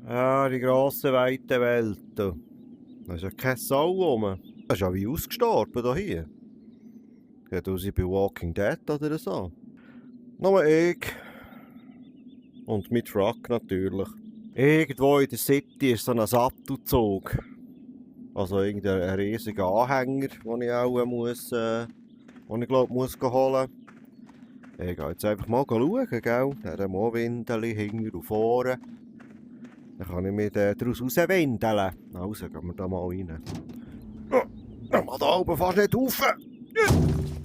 Ja, die grossen, weiten Welten. Da ist ja keine Sau rum. Das ist ja wie ausgestorben hier. Geht aus bei Walking Dead oder so. Nur ich. Und mein Truck natürlich. Irgendwo in der City ist so ein Sattelzug. Also irgendein riesiger Anhänger, den ich auch muss, den ich glaube, muss holen. Ich gehe jetzt einfach mal schauen, gell? Der hat auch Windeli hinten und vorne. Dann kann ich mich daraus rauswindeln. Also, gehen wir da mal rein. Oh, mal da oben fast nicht rauf!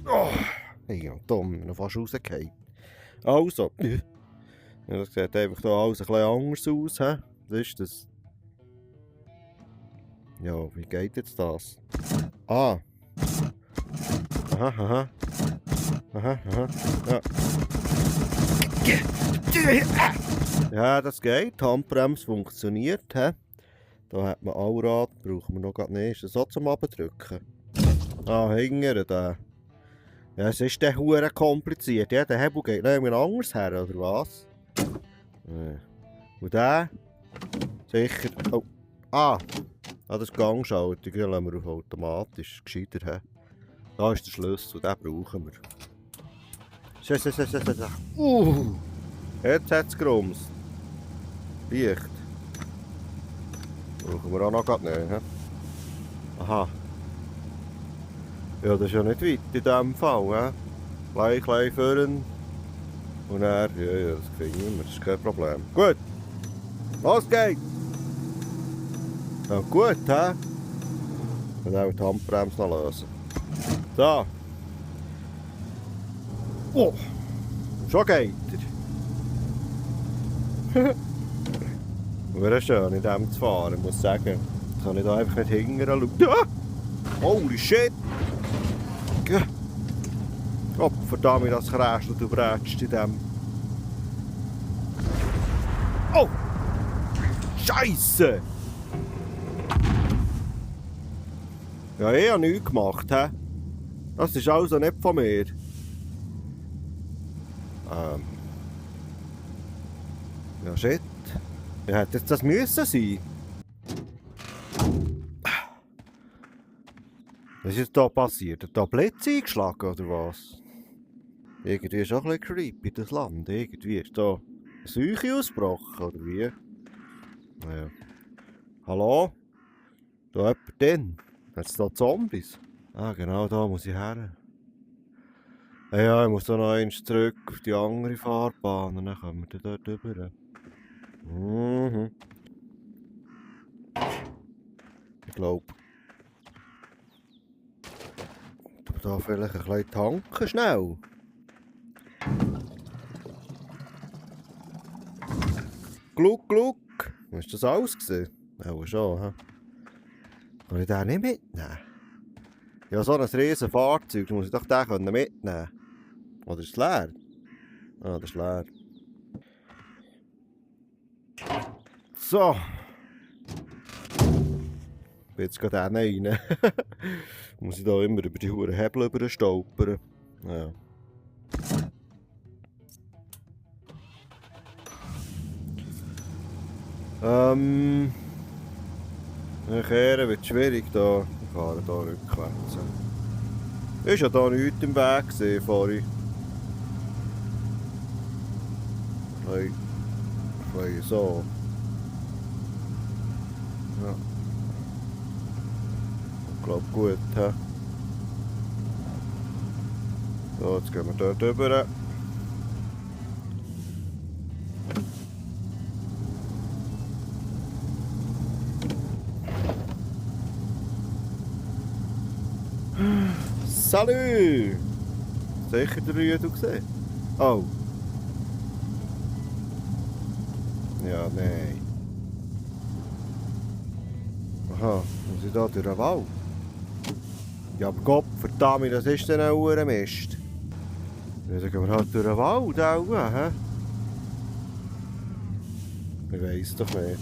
Oh, ich bin dumm, noch fast rausgefallen. Also, ja, das sieht einfach hier alles ein bisschen anders aus. He? Was ist das? Ja, wie geht jetzt das? Ah! Aha, aha. Aha, aha. Ja. Ja, das geht. Die Handbremse funktioniert. He? Da hat man Allrad, brauchen wir noch gar nicht. Ist das so zum Abdrücken? Ah, hinten da. Ja, es ist dann hure kompliziert. Ja, der Hebel geht noch irgendwo anders her, oder was? Und der? Sicher. Oh. Ah! Ah, das ist Gangschaltung. Den lassen wir auf automatisch. Gescheiter, he? Da ist der Schlüssel, den brauchen wir. Jetzt hat es gerumst. Leicht. Brauchen wir auch noch grad nicht, he? Aha. Ja, das ist ja nicht weit in diesem Fall, he? Klein führen. Und dann, ja, das kriegen wir, das ist kein Problem. Gut! Los geht's! Ja, gut, he? Und auch die Handbremse noch lösen. So. Oh! Schon geht er. Wäre schön, in dem zu fahren, muss ich sagen. Jetzt kann ich da einfach nicht hinten schauen. Ah! Holy shit! Oh, verdammt, das Kräschel, du brätst in dem. Oh! Scheisse! Ja, ich habe nichts gemacht, he? Das ist also nicht von mir. Ja, shit. Ja, hätte jetzt das müssen sein? Was ist jetzt da passiert? Hat da Blitz eingeschlagen, oder was? Irgendwie ist auch ein bisschen creepy, das Land. Irgendwie ist da eine Seuche ausgebrochen, oder wie? Naja. Hallo? Da jemand drin? Hat es da Zombies? Ah, genau da muss ich her. Ja, ich muss da noch eins zurück auf die andere Fahrbahn und dann kommen wir dort rüber. Mhm. Ich glaube. Da vielleicht ein bisschen tanken schnell. Gluck, gluck. Hast du das alles gesehen? Ja, schon, hä? Kann ich den nicht mitnehmen? Ja, so ein riesen Fahrzeug, muss ich doch den mitnehmen. Oder ist es leer? Ah, das ist leer. So. Ich bin jetzt gerade rein. Muss ich da immer über die hohen Hebel stolpern. Ja. Kehren wird schwierig da. Ich fahre da rückwärts. Ist ja da nichts im Weg gesehen vorhin. Ein so. Ja. Ich glaube gut, he? So, jetzt gehen wir dort rüber. Salut! Sicher der Rüdu gesehen? Oh. Ja, nein. Aha, muss ich da durch den Wald? Ja, aber Gott, verdammt, das ist denn auch ein Mist. Ja, dann gehen wir halt durch den Wald auch, hä? Ich weiss doch nicht.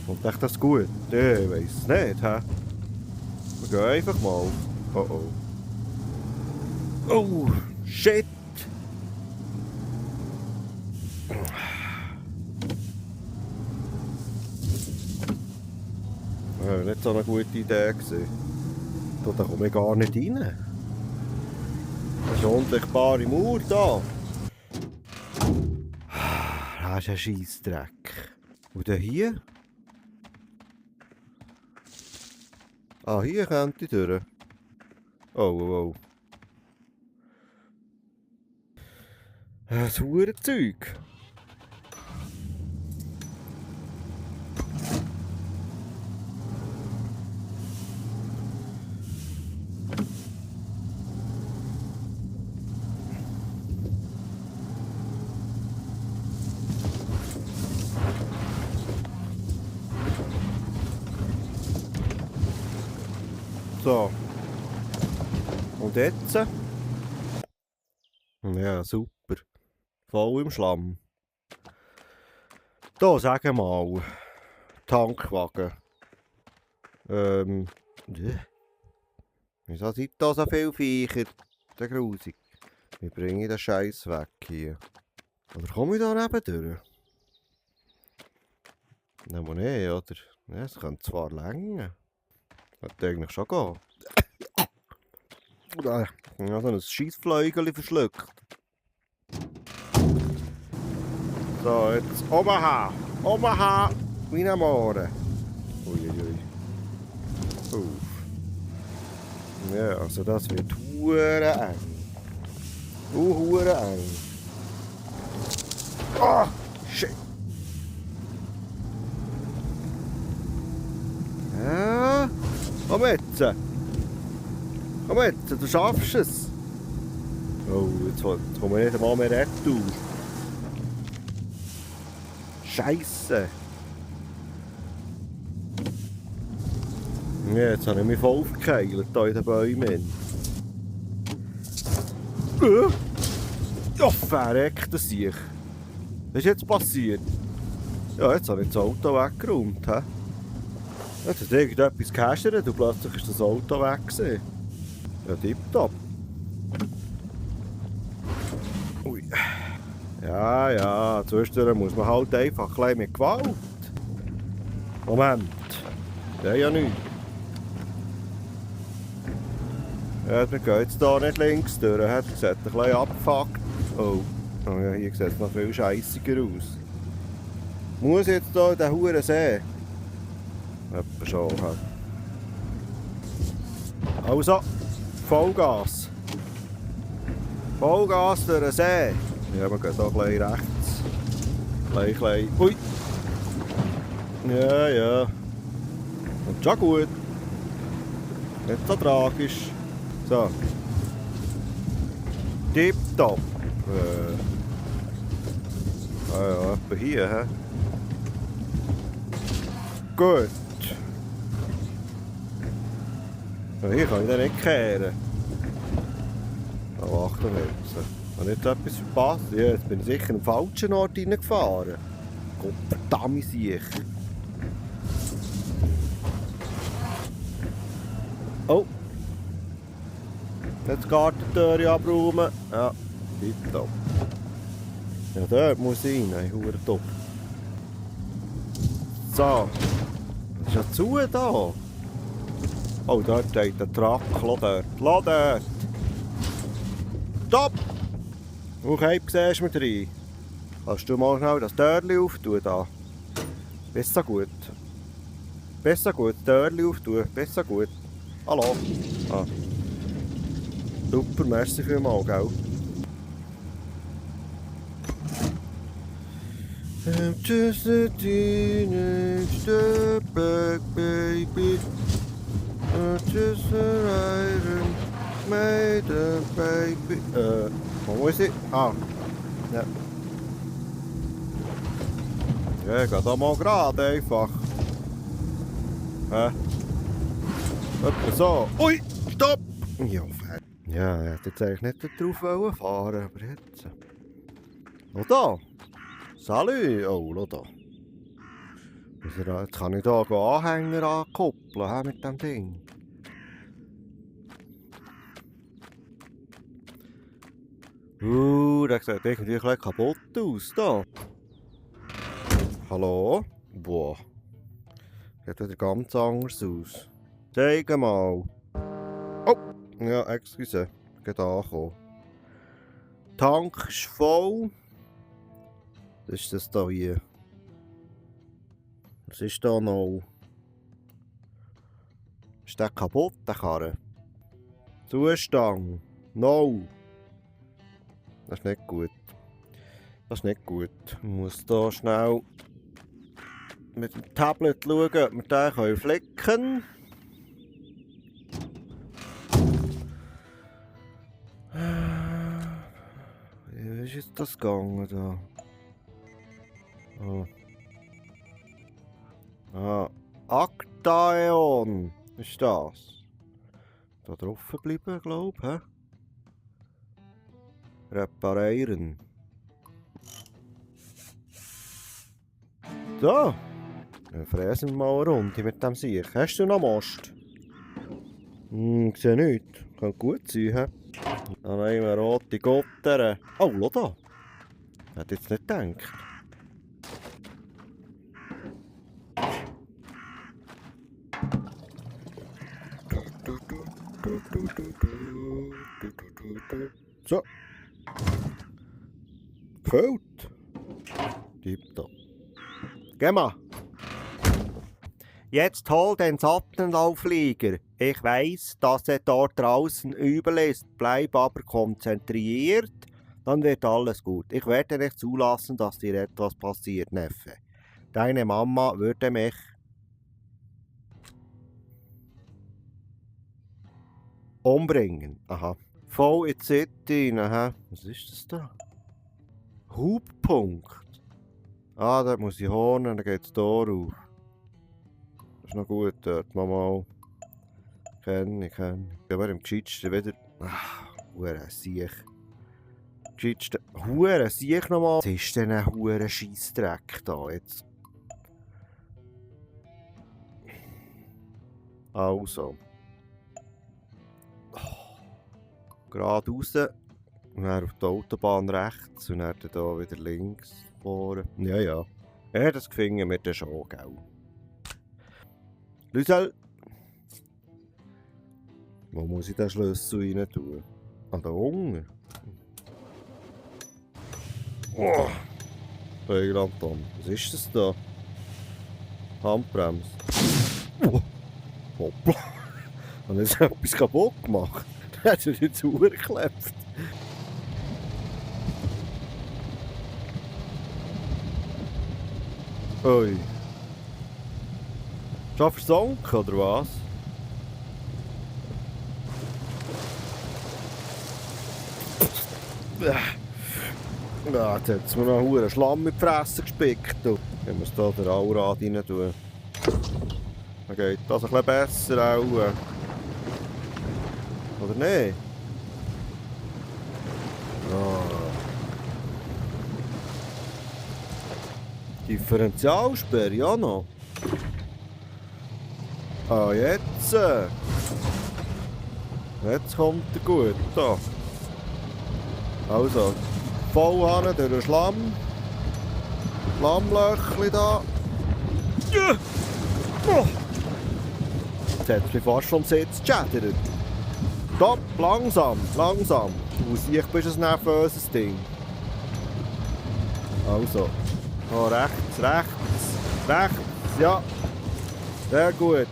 Kommt echt das gut? Ja, ich weiss es nicht, hä? Wir gehen einfach mal. Oh oh. Oh, shit! ja nicht so eine gute Idee gewesen. Da komme ich gar nicht rein. Das ist eine unsichtbare Mauer da. Das ist ein Scheissdreck. Und dann hier? Ah, hier könnte ich durch. Oh, oh, oh. Das Hurenzeug. So. Und jetzt? Ja, super. Voll im Schlamm. Da, sag mal. Tankwagen. Wieso sind da so viele Viecher? Der Grusig. Wie bringe ich den Scheiß weg hier? Oder komme ich da neben durch? Nein, aber nicht, oder? Ja, es könnte zwar länger. Könnte eigentlich schon gehen. Ja, so ein Scheissfläugeli verschluckt. So, jetzt Omaha! Omaha! Wie am Morgen. Uiuiui. Ja, also das wird hure eng. Hure eng. Ah! Shit! Ja, komm jetzt! Komm jetzt, du schaffst es! Oh, jetzt kommen wir nicht einmal mehr retour. Scheisse! Ja, jetzt habe ich mich voll aufgekeilt hier in den Bäumen. Ja, verreckt das sich. Was ist jetzt passiert? Ja, jetzt habe ich das Auto weggeräumt. He? Jetzt hat irgendetwas gehäschert und plötzlich ist das Auto weg gewesen. Ja, tipptopp. Ui. Ja, ja, zwischendurch muss man halt einfach ein bisschen mit Gewalt. Moment. Ja nichts. Ja, wir gehen jetzt hier nicht links durch. Das sieht ein bisschen abgefuckt. Oh ja, hier sieht es noch viel scheissiger aus. Muss ich jetzt hier den Huren sehen? Etwa schon. Also, Vollgas. Vollgas durch den See. Ja, wir gehen hier ein bisschen rechts. Klein. Ui. Ja. Und schon gut. Nicht so tragisch. So. Tipptopp. Ja, etwa hier, hä? Gut. Ja, hier kann ich dann nicht kehren. Oh, achten wir jetzt. Habe ich jetzt etwas verpasst? Ja, jetzt bin ich sicher am falschen Ort reingefahren. Gottverdammt sicher. Oh. Jetzt die Gartentüre abräumen. Ja, tipptopp. Ja, dort muss ich rein. Ein Huren top. So. Das ist ja zu da. Oh, dort steht der Truck. Lass dort. Stopp! Okay, siehst du mich rein. Kannst du mal schnell das Türchen auftun da? Besser gut. Das Türchen auftun. Besser gut. Hallo. Ah. Super, merci vielmals, gell? I'm just a teenage dirtbag baby. I'm just a Iron Maiden baby. Wo ist sie? Ah. Ja. Ja, geht da mal gerade einfach. Hä? Etwa so. Ui, stopp! Ja, ja, ich hätte jetzt eigentlich nicht drauf fahren, aber jetzt. Oh da! Salut! Oh, schau da. Jetzt kann ich hier Anhänger ankoppeln mit dem Ding. Der sieht irgendwie ein bisschen kaputt aus. Da. Hallo? Boah. Sieht wieder ganz anders aus. Zeig mal. Oh! Ja, excuse. Geht angekommen. Tank ist voll. Was ist das da hier? Was ist da noch? Ist der kaputt, der Karre? Zustand. No. Das ist nicht gut. Das ist nicht gut. Ich muss hier schnell mit dem Tablet schauen, ob wir den flicken können. Wie ist jetzt das gegangen da? Oh. Actaeon ist das. Da drauf bleiben, glaube ich. Reparieren. So. Dann fräsen wir mal eine Runde mit dem Sieg. Hast du noch Most? Ich sehe nichts. Kann gut sein, hä? Dann haben wir rote Gotter. Oh, schau da. Hätte jetzt nicht gedacht. So. Gefällt. Tipptopp. Geh mal. Jetzt hol den Sattellauflieger. Ich weiss, dass er dort draußen übel ist. Bleib aber konzentriert, dann wird alles gut. Ich werde nicht zulassen, dass dir etwas passiert, Neffe. Deine Mama würde mich... umbringen. Aha. Voll in die City. Aha. Was ist das da? Hubpunkt. Ah, dort muss ich hornen, dann geht es hier rauf. Das ist noch gut dort, mal. Kenne ich. Aber im Gescheitsten wieder... Hure Siech. Gescheitsten... Hure Siech nochmal. Was ist denn ein hure Scheissdreck da jetzt? Also. Geradeaus. Und dann auf die Autobahn rechts. Und dann hier wieder links fahren. Ja. Ja, das finden wir dann schon, gell? Lüsel! Wo muss ich den Schlüssel rein tun? An der Hunger? Oh. Hey, Anton, was ist das da? Handbremse. Oh. Hoppla! Habe ich jetzt etwas kaputt gemacht? Der hat sich jetzt hochgeklebt. Ui. Schon versunken, oder was? Ja, jetzt hat es mir noch einen Schlamm in die Fresse gespickt. Wenn wir es hier den Allrad rein tun. Dann geht das ein bisschen besser auch. Oder nicht? Differentialsperre, ja noch. Ah, jetzt. Jetzt kommt er gut. Da. Also, voll hin durch den Schlamm. Schlammlöchchen da. Ja. Oh. Jetzt hat es mich fast vom Sitz geschädert. Stopp, langsam. Aus ich bist ein nervöses Ding. Also. Oh, rechts, ja. Sehr gut.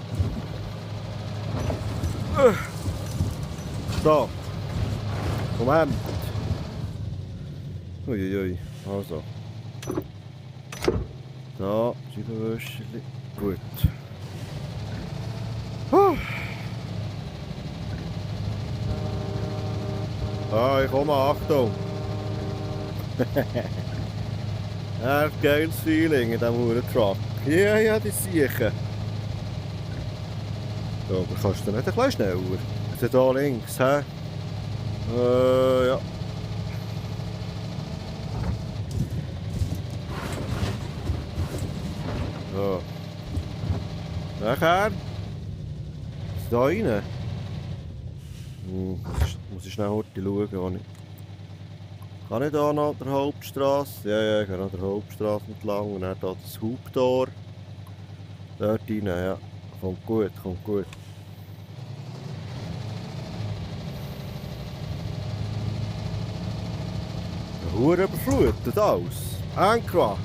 So. Moment. Uiuiui. Also. So, Scheibenwäscherchen. Gut. Ah, ich komme, Achtung. Ein geiles Feeling in diesem Uhren-Truck. Ja, die sicher. So, aber kannst du nicht ein bisschen schneller? Ist hier links, hä? Ja. So. Nachher. Ist da rein? Muss ich schnell heute schauen, kann ich hier noch der Hauptstrasse? Ja, ich gehe noch der Hauptstrasse entlang und dann hier das Haupttor. Dort rein, ja. Kommt gut, kommt gut. Hure überflutet alles. Ankra.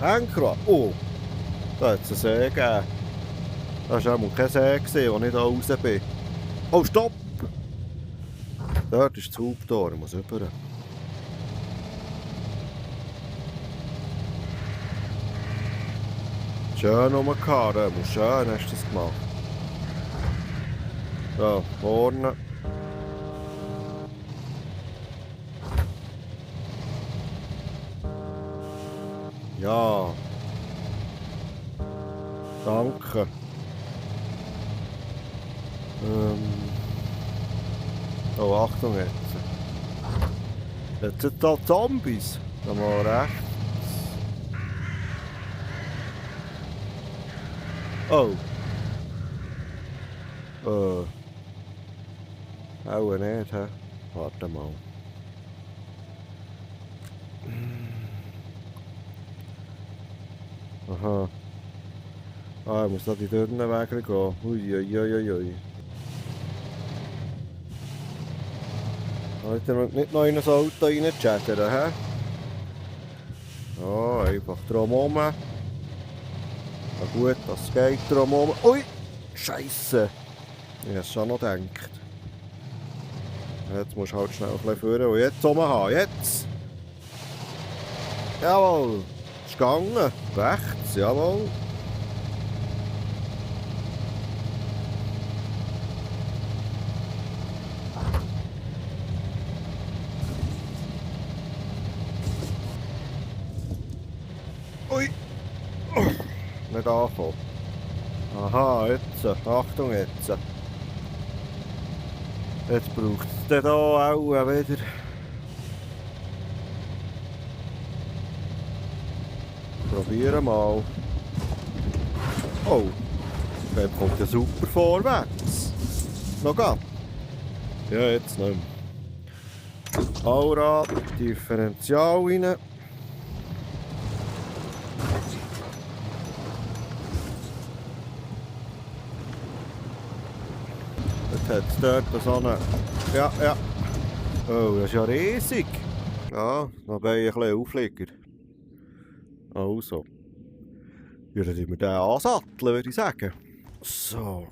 Oh, da hat es einen See gegeben. Das war auch kein See, gewesen, wo ich da raus bin. Oh, stopp! Dort ist das Haupttor, ich muss rüber. Schön rumgefahren, schön hast du das gemacht. So, vorne. Ja. Danke. Oh, Achtung jetzt. Jetzt sind da Zombies. Da mal rechts. Oh. Auch nicht, hä? Warte mal. Aha. Ah, ich muss da die dünnen Wege gehen. Uiuiuiui. Wollt ihr nicht noch in ein Auto reinchattern, hä? Oh, einfach drumherum. Na gut, das geht drumherum. Ui! Scheisse! Ich hab's schon noch gedacht. Jetzt musst du halt schnell ein bisschen führen und jetzt haben. Jetzt! Jawohl! Ist gegangen. Rechts, jawohl. Ui! Nicht anfangen. Aha, jetzt. Achtung jetzt. Jetzt braucht es den hier auch wieder. Probieren mal. Oh, der kommt ja super vorwärts. Noch ab. Ja, jetzt nicht mehr. Allrad, Differential rein. Jetzt hat es dort so eine... Ja. Oh, das ist ja riesig. Ja, noch ein bisschen Auflieger. Also. Würden wir den ansatteln, würde ich sagen. So.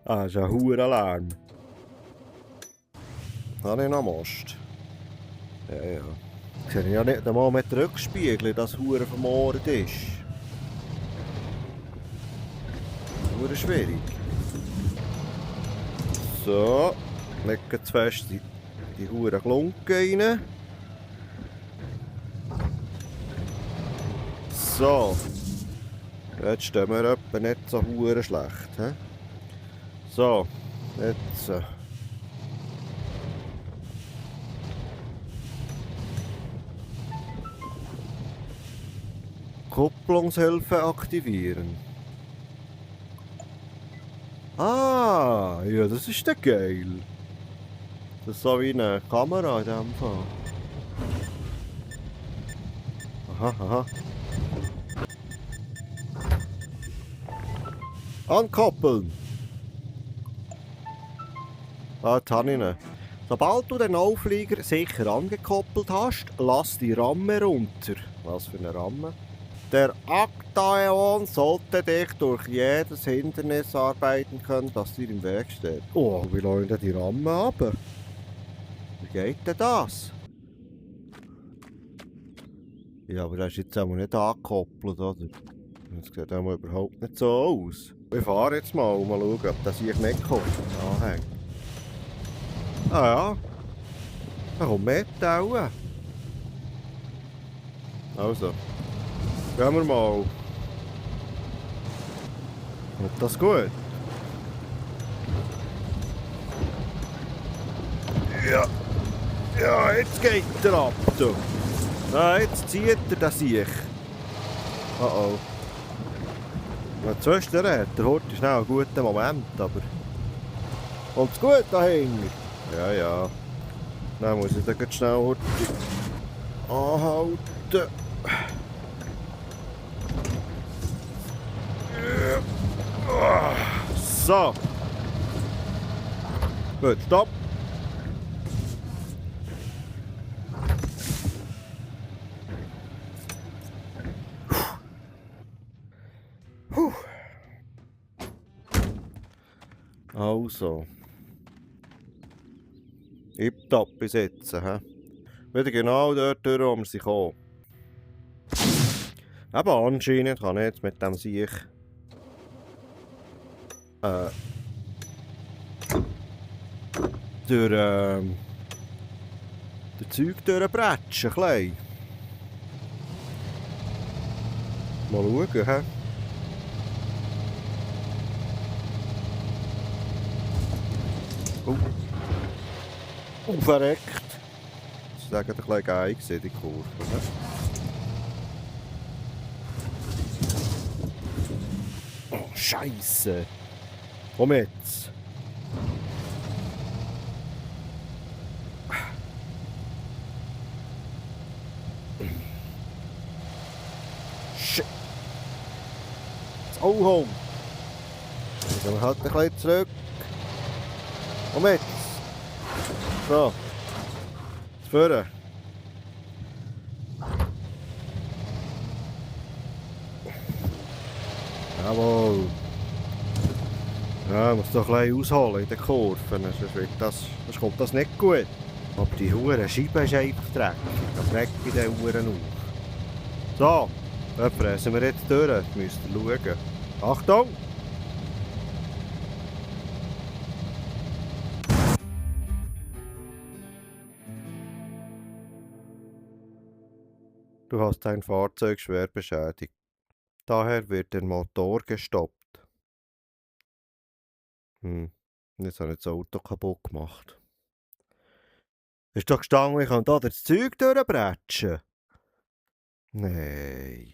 Das ist ein hoher Lärm. Habe ich noch Most? Ja. Ich sehe ja nicht einmal mit Rückspiegel, dass Hure vermordet ist. Hure schwierig. So. Legen zu fest die Hure Glunken rein. So. Jetzt stehen wir etwa nicht so hure schlecht. He? So. Jetzt. Kupplungshilfe aktivieren. Ah, ja, das ist ja geil. Das ist so wie eine Kamera in diesem Fall. Aha. Ankoppeln! Ah, jetzt habe ich ihn. Sobald du den Auflieger sicher angekoppelt hast, lass die Ramme runter. Was für eine Ramme? Der Aktaeon sollte dich durch jedes Hindernis arbeiten können, das dir im Weg steht. Oh, wie lassen denn die Ramme runter? Wie geht denn das? Ja, aber das ist jetzt auch nicht angekoppelt, oder? Das sieht auch überhaupt nicht so aus. Ich fahre jetzt mal und mal schauen, ob das hier nicht kommt. Anhängt. Ah ja. Da kommt mit auch. Also. Gehen wir mal. Kommt das gut? Ja. Ja, jetzt geht er ab, du. Ah, jetzt zieht er das sich. Oh. Zwischendurch hat der Hort schnell einen guten Moment, aber... Kommt's gut dahinter? Ja. Dann muss ich dann schnell Hort Anhalten. So. Gut, stopp. Puh. Also. Tipptopp bis jetzt. He? Wieder genau dort durch, wo wir sind gekommen. Eben anscheinend kann ich jetzt mit dem Sieg durch das Zeug durchbretschen. Klein. Mal schauen, hä? Oh, verreckt. Das war ein bisschen geil, die Kurve. Ne? Oh, Scheisse. Komm jetzt. Shit. Das Auhorn. Dann gehen wir halt ein bisschen zurück. Komm jetzt. So. Jetzt vorne. Jawohl. Ja, ich muss doch ein bisschen ausholen in den Kurven, sonst kommt das nicht gut. Aber die Huren Scheibe ist einfach dreckig, das regt bei den Huren auf. So, da fressen wir jetzt durch, müsst ihr schauen. Achtung! Du hast dein Fahrzeug schwer beschädigt. Daher wird der Motor gestoppt. Jetzt habe ich das Auto kaputt gemacht. Ist doch gestanden, ich kann da das Zeug durchbretschen. Nein.